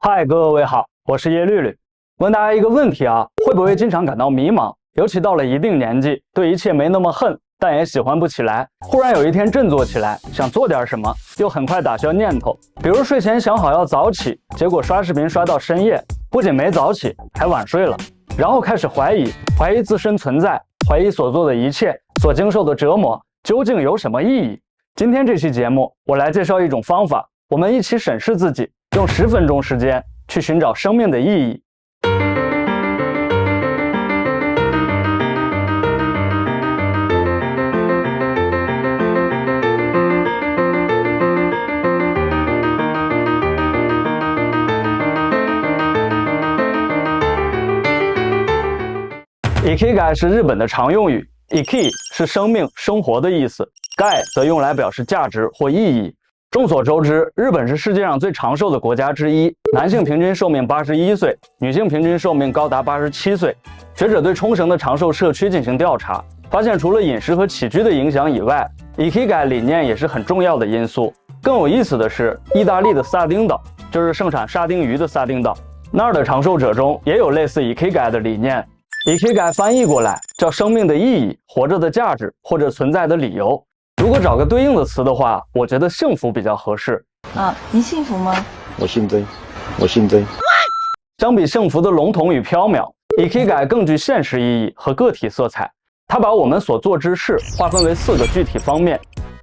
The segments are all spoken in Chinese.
嗨，各位好，我是叶绿绿。问大家一个问题啊，会不会经常感到迷茫？尤其到了一定年纪，对一切没那么恨，但也喜欢不起来。忽然有一天振作起来，想做点什么，又很快打消念头。比如睡前想好要早起，结果刷视频刷到深夜，不仅没早起，还晚睡了。然后开始怀疑自身存在，怀疑所做的一切，所经受的折磨究竟有什么意义？今天这期节目，我来介绍一种方法，我们一起审视自己，用10分钟时间去寻找生命的意义。Ikigai 是日本的常用语 ，Iki 是生命、生活的意思 ，Gai 则用来表示价值或意义。众所周知，日本是世界上最长寿的国家之一，男性平均寿命81岁，女性平均寿命高达87岁。学者对冲绳的长寿社区进行调查，发现除了饮食和起居的影响以外 ，Ikigai 理念也是很重要的因素。更有意思的是，意大利的萨丁岛，就是盛产沙丁鱼的萨丁岛，那儿的长寿者中也有类似 Ikigai 的理念。Ikigai 翻译过来叫生命的意义、活着的价值或者存在的理由。如果找个对应的词的话，我觉得幸福比较合适。你幸福吗？我姓曾，我姓曾。相比幸福的笼统与缥缈 ，Ikigai 更具现实意义和个体色彩。它把我们所做之事划分为4个具体方面：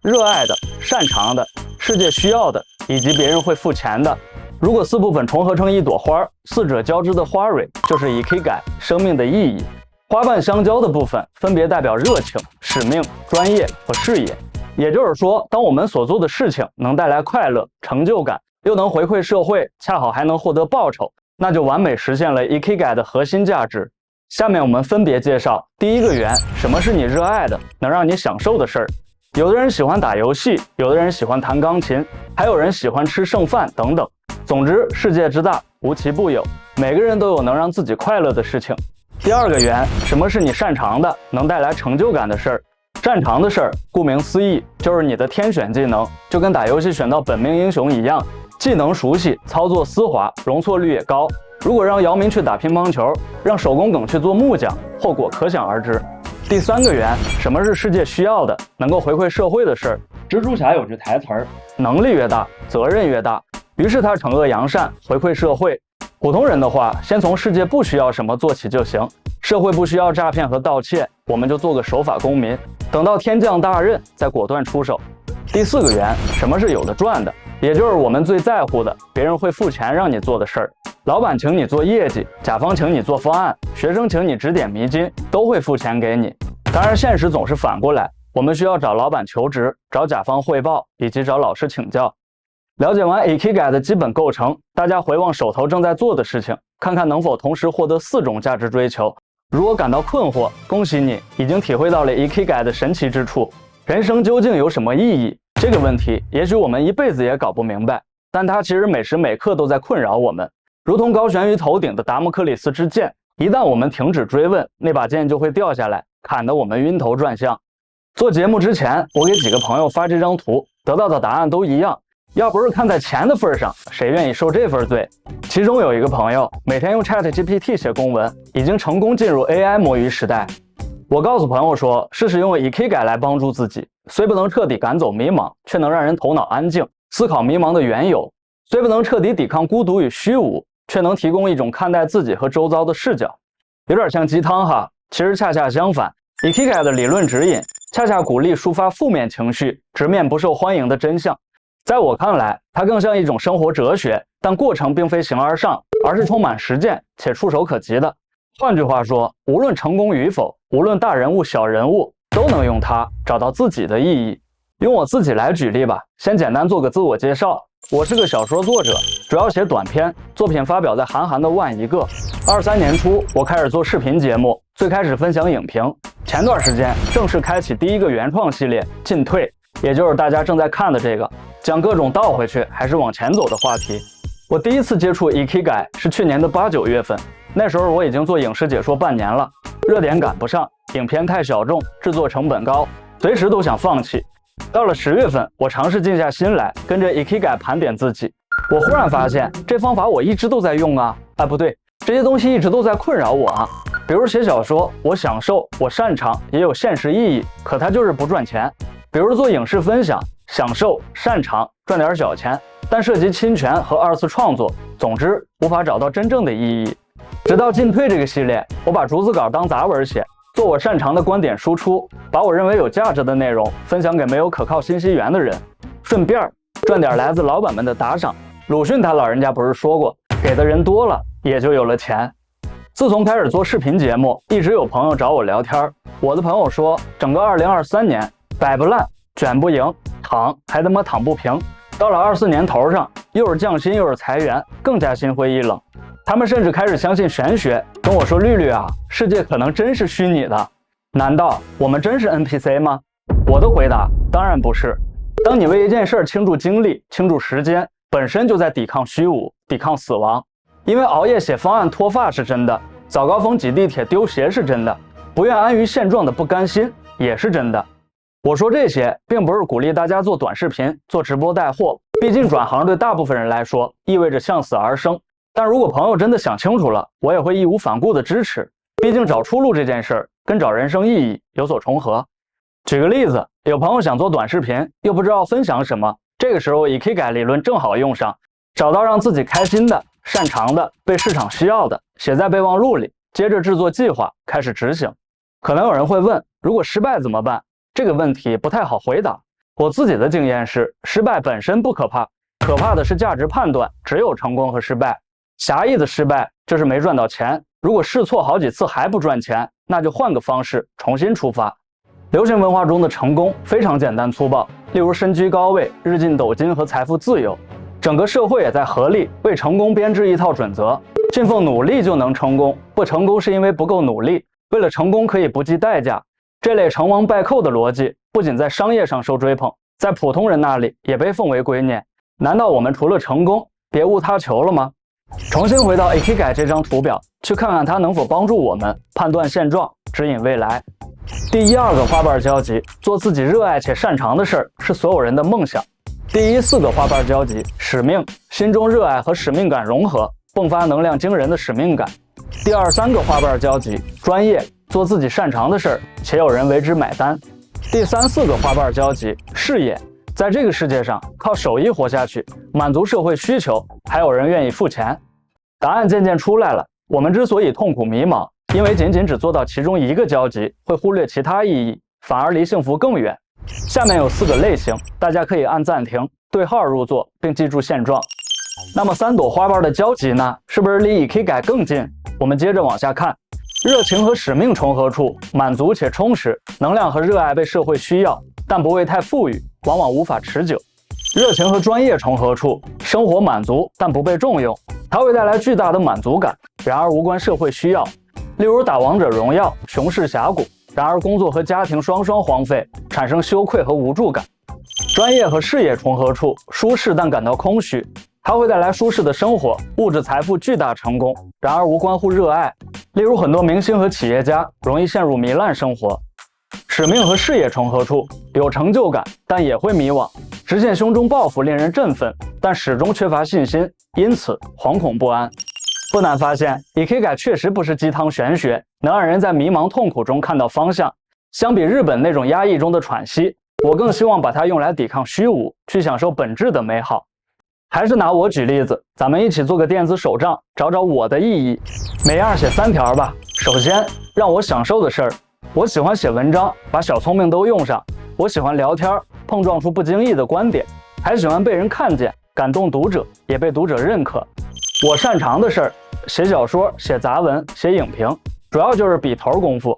热爱的、擅长的、世界需要的，以及别人会付钱的。如果4部分重合成一朵花，4者交织的花蕊就是 Ikigai 生命的意义。花瓣相交的部分分别代表热情、使命、专业和事业。也就是说，当我们所做的事情能带来快乐、成就感，又能回馈社会，恰好还能获得报酬，那就完美实现了 Ikigai 的核心价值。下面我们分别介绍第一个圆，什么是你热爱的，能让你享受的事儿。有的人喜欢打游戏，有的人喜欢弹钢琴，还有人喜欢吃剩饭等等。总之，世界之大，无奇不有，每个人都有能让自己快乐的事情。第二个圆，什么是你擅长的，能带来成就感的事儿？擅长的事儿，顾名思义，就是你的天选技能，就跟打游戏选到本命英雄一样，技能熟悉，操作丝滑，容错率也高。如果让姚明去打乒乓球，让手工梗去做木匠，后果可想而知。第3个圆，什么是世界需要的，能够回馈社会的事儿？蜘蛛侠有句台词儿：能力越大，责任越大。于是他惩恶扬善，回馈社会。普通人的话，先从世界不需要什么做起就行，社会不需要诈骗和盗窃，我们就做个守法公民，等到天降大任再果断出手。第4个圆，什么是有的赚的，也就是我们最在乎的，别人会付钱让你做的事儿。老板请你做业绩，甲方请你做方案，学生请你指点迷津，都会付钱给你。当然现实总是反过来，我们需要找老板求职，找甲方汇报，以及找老师请教。了解完 Ikigai 的基本构成，大家回望手头正在做的事情，看看能否同时获得4种价值追求。如果感到困惑，恭喜你已经体会到了 Ikigai 的神奇之处。人生究竟有什么意义？这个问题也许我们一辈子也搞不明白，但它其实每时每刻都在困扰我们，如同高悬于头顶的达摩克里斯之剑，一旦我们停止追问，那把剑就会掉下来，砍得我们晕头转向。做节目之前，我给几个朋友发这张图，得到的答案都一样。要不是看在钱的份上，谁愿意受这份罪？其中有一个朋友每天用 ChatGPT 写公文，已经成功进入 AI 摸鱼时代。我告诉朋友说，试试用 Ikigai 来帮助自己，虽不能彻底赶走迷茫，却能让人头脑安静，思考迷茫的缘由；虽不能彻底抵抗孤独与虚无，却能提供一种看待自己和周遭的视角。有点像鸡汤哈，其实恰恰相反。Ikigai 的理论指引，恰恰鼓励抒发负面情绪，直面不受欢迎的真相。在我看来，它更像一种生活哲学，但过程并非形而上，而是充满实践且触手可及的。换句话说，无论成功与否，无论大人物小人物，都能用它找到自己的意义。用我自己来举例吧，先简单做个自我介绍。我是个小说作者，主要写短篇，作品发表在韩寒的万一个。23年初，我开始做视频节目，最开始分享影评，前段时间正式开启第一个原创系列进退，也就是大家正在看的这个，讲各种倒回去还是往前走的话题。我第一次接触 Ikigai 是去年的8、9月份，那时候我已经做影视解说半年了，热点赶不上，影片太小众，制作成本高，随时都想放弃。到了10月份，我尝试静下心来，跟着 Ikigai 盘点自己，我忽然发现，这方法我一直都在用啊！哎，不对，这些东西一直都在困扰我啊。比如写小说，我享受，我擅长，也有现实意义，可它就是不赚钱。比如做影视分享，享受、擅长，赚点小钱，但涉及侵权和二次创作，总之无法找到真正的意义。直到进退这个系列，我把逐字稿当杂文写，做我擅长的观点输出，把我认为有价值的内容分享给没有可靠信息源的人，顺便赚点来自老板们的打赏。鲁迅他老人家不是说过，给的人多了，也就有了钱。自从开始做视频节目，一直有朋友找我聊天。我的朋友说，整个2023年摆不烂，卷不赢，躺还他妈躺不平。到了24年头上，又是降薪又是裁员，更加心灰意冷。他们甚至开始相信玄学，跟我说：“绿绿啊，世界可能真是虚拟的。难道我们真是 NPC 吗？”我的回答当然不是。当你为一件事倾注精力、倾注时间，本身就在抵抗虚无、抵抗死亡。因为熬夜写方案脱发是真的，早高峰挤地铁丢鞋是真的，不愿安于现状的不甘心也是真的。我说这些并不是鼓励大家做短视频、做直播带货，毕竟转行对大部分人来说意味着向死而生。但如果朋友真的想清楚了，我也会义无反顾的支持。毕竟找出路这件事儿跟找人生意义有所重合。举个例子，有朋友想做短视频，又不知道分享什么，这个时候ikigai理论正好用上，找到让自己开心的、擅长的、被市场需要的，写在备忘录里，接着制作计划，开始执行。可能有人会问，如果失败怎么办？这个问题不太好回答。我自己的经验是，失败本身不可怕，可怕的是价值判断只有成功和失败。狭义的失败就是没赚到钱，如果试错好几次还不赚钱，那就换个方式重新出发。流行文化中的成功非常简单粗暴，例如身居高位、日进斗金和财富自由。整个社会也在合力为成功编织一套准则，信奉努力就能成功，不成功是因为不够努力，为了成功可以不计代价。这类成王败寇的逻辑不仅在商业上受追捧，在普通人那里也被奉为圭臬。难道我们除了成功别无他求了吗？重新回到 ikigai 这张图表，去看看它能否帮助我们判断现状，指引未来。第12个花瓣交集，做自己热爱且擅长的事儿，是所有人的梦想。第14个花瓣交集，使命，心中热爱和使命感融合，迸发能量惊人的使命感。第23个花瓣交集，专业，做自己擅长的事儿，且有人为之买单。第34个花瓣交集，事业，在这个世界上靠手艺活下去，满足社会需求，还有人愿意付钱。答案渐渐出来了，我们之所以痛苦迷茫，因为仅仅只做到其中一个交集，会忽略其他意义，反而离幸福更远。下面有4个类型，大家可以按暂停，对号入座，并记住现状。那么3朵花瓣的交集呢？是不是离ikigai更近？我们接着往下看。热情和使命重合处，满足且充实，能量和热爱被社会需要，但不会太富裕，往往无法持久。热情和专业重合处，生活满足但不被重用，它会带来巨大的满足感，然而无关社会需要。例如打王者荣耀，雄视峡谷，然而工作和家庭双双荒废，产生羞愧和无助感。专业和事业重合处，舒适但感到空虚，它会带来舒适的生活，物质财富巨大成功，然而无关乎热爱。例如很多明星和企业家容易陷入糜烂生活。使命和事业重合处，有成就感，但也会迷惘，实现胸中抱负令人振奋，但始终缺乏信心，因此惶恐不安。不难发现，ikigai确实不是鸡汤玄学，能让人在迷茫痛苦中看到方向。相比日本那种压抑中的喘息，我更希望把它用来抵抗虚无，去享受本质的美好。还是拿我举例子，咱们一起做个电子手账，找找我的意义。每样写3条吧。首先，让我享受的事儿。我喜欢写文章，把小聪明都用上。我喜欢聊天，碰撞出不经意的观点，还喜欢被人看见，感动读者，也被读者认可。我擅长的事儿，写小说、写杂文、写影评，主要就是笔头功夫。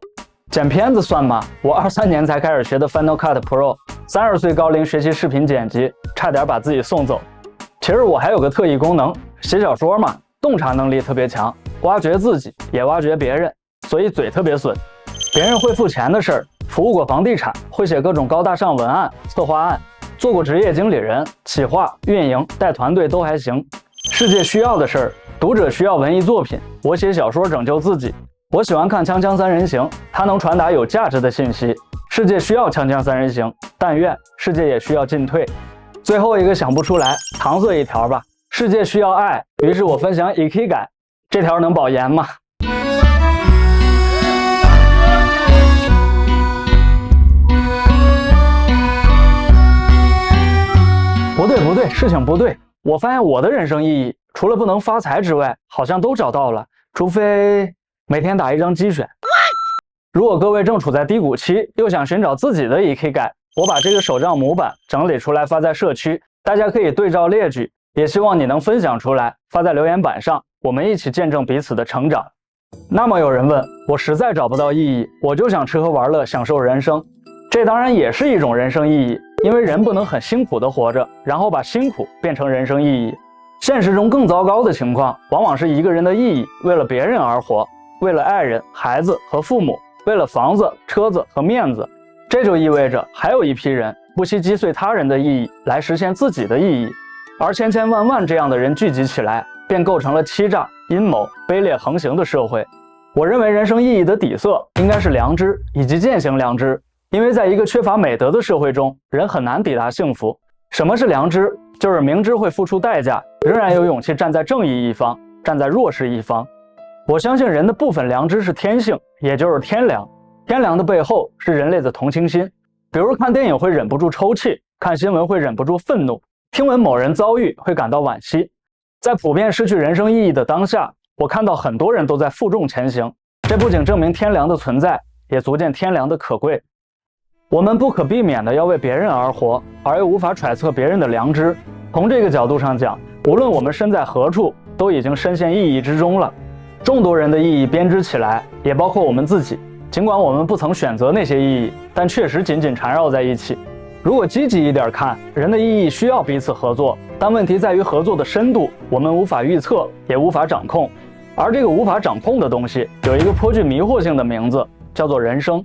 剪片子算吗？我23年才开始学的 Final Cut Pro，30岁高龄学习视频剪辑，差点把自己送走。其实我还有个特异功能，写小说嘛，洞察能力特别强，挖掘自己，也挖掘别人，所以嘴特别损。别人会付钱的事儿，服务过房地产，会写各种高大上文案、策划案，做过职业经理人、企划、运营、带团队都还行。世界需要的事儿，读者需要文艺作品，我写小说拯救自己。我喜欢看《锵锵三人行》，它能传达有价值的信息。世界需要《锵锵三人行》，但愿世界也需要进退。最后一个想不出来，搪塞一条吧。世界需要爱，于是我分享 Ikigai， 这条能保研吗？不对，事情不对。我发现我的人生意义，除了不能发财之外，好像都找到了，除非每天打一张鸡血。如果各位正处在低谷期，又想寻找自己的 Ikigai， 我把这个手账模板整理出来发在社区，大家可以对照列举，也希望你能分享出来，发在留言板上，我们一起见证彼此的成长。那么有人问，我实在找不到意义，我就想吃喝玩乐，享受人生。这当然也是一种人生意义，因为人不能很辛苦地活着，然后把辛苦变成人生意义。现实中更糟糕的情况，往往是一个人的意义为了别人而活，为了爱人、孩子和父母，为了房子、车子和面子。这就意味着还有一批人不惜击碎他人的意义来实现自己的意义，而千千万万这样的人聚集起来，便构成了欺诈、阴谋、卑劣横行的社会。我认为人生意义的底色应该是良知以及践行良知，因为在一个缺乏美德的社会中，人很难抵达幸福。什么是良知？就是明知会付出代价，仍然有勇气站在正义一方，站在弱势一方。我相信人的部分良知是天性，也就是天良。天良的背后是人类的同情心，比如看电影会忍不住抽泣，看新闻会忍不住愤怒，听闻某人遭遇会感到惋惜。在普遍失去人生意义的当下，我看到很多人都在负重前行，这不仅证明天良的存在，也足见天良的可贵。我们不可避免的要为别人而活，而又无法揣测别人的良知。从这个角度上讲，无论我们身在何处，都已经深陷意义之中了。众多人的意义编织起来，也包括我们自己。尽管我们不曾选择那些意义，但确实紧紧缠绕在一起。如果积极一点看，人的意义需要彼此合作，但问题在于合作的深度，我们无法预测，也无法掌控。而这个无法掌控的东西，有一个颇具迷惑性的名字，叫做人生。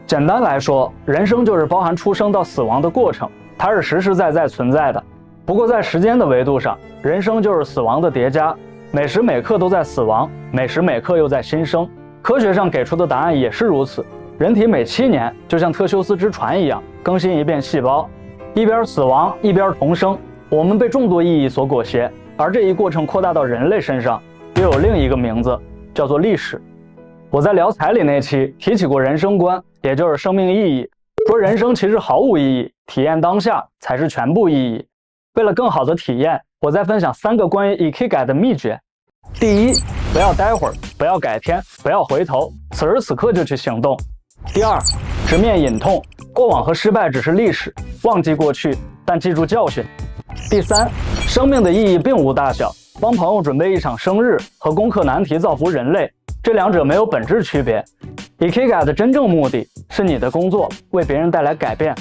简单来说，人生就是包含出生到死亡的过程，它是实实在在存在的。不过在时间的维度上，人生就是死亡的叠加，每时每刻都在死亡，每时每刻又在新生。科学上给出的答案也是如此，人体每7年就像特修斯之船一样更新一遍细胞，一边死亡一边重生。我们被众多意义所裹挟，而这一过程扩大到人类身上，又有另一个名字，叫做历史。我在聊彩礼那期提起过人生观，也就是生命意义，说人生其实毫无意义，体验当下才是全部意义。为了更好的体验，我再分享3个关于 Ikigai 的秘诀。第一，不要待会儿，不要改天，不要回头，此时此刻就去行动。第二，直面隐痛，过往和失败只是历史，忘记过去，但记住教训。第三，生命的意义并无大小，帮朋友准备一场生日和攻克难题造福人类，这两者没有本质区别。Ikigai 的真正目的是你的工作为别人带来改变。